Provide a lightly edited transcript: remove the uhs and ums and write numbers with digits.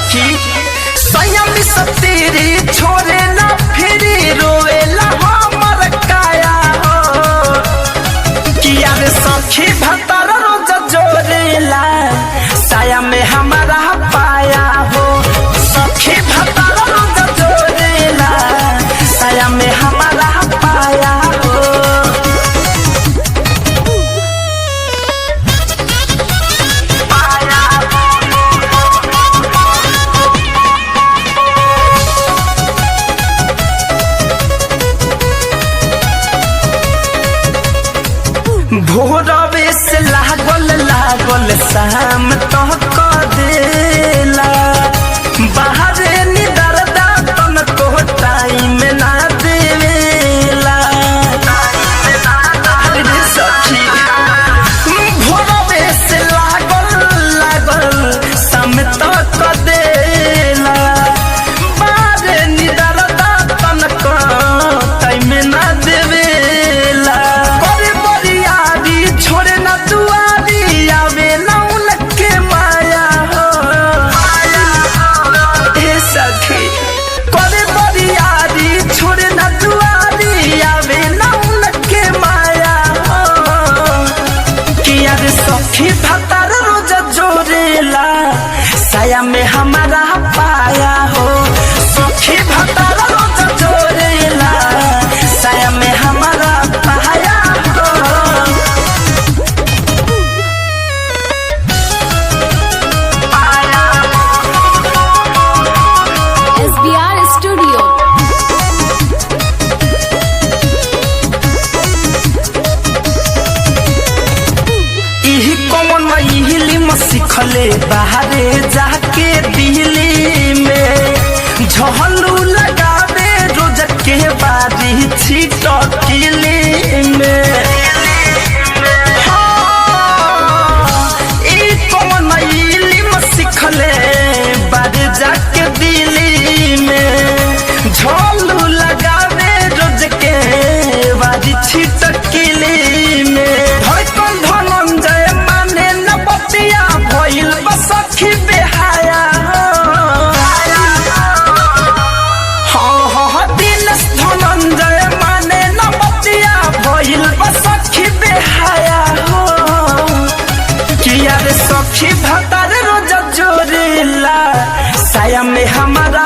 सखी संयम सतीरी छोरे ना फिरी रोवेला हमर काया हो किया रे सखी भतर रोज जोरेला साया में हमारा पाया हो सखी भतर रोज जोरेला साया में हमारा पाया हो भोरवे से लागल लागल शाम तो क देला बाहरे निदरदा तन को टाइम ना देवेला अरे सखी भोरवे से लागल लागल शाम तो क देला बाहरे निदरदा तन को टाइम ना देवेला छोड़े ना दुआरी आवे ना उनके माया हो हे सखी करे बरियारी छोड़े ना दुआरी आवे ना उनके माया हो किया रे सखी भतर रोज जोरेला साया में हमारा पाया हो सखी भतर रोज जोरेला साया में हमारा पाया हो सिखले बाहरे जाके दिल्ली में झहलू लगावे रोज के बारी छिटकिली में सिखले बाहरे जाके दिल्ली में झहलू लगावे रोज के बारी छिटकिली में धड़कन धनंजय माने न बतिया भइल सखी बेहाया हाँ दिन धनंजय माने न बतिया भइल सखी बेहाया हो किया रे सखी भतर रोज जोरेला साया में हमारा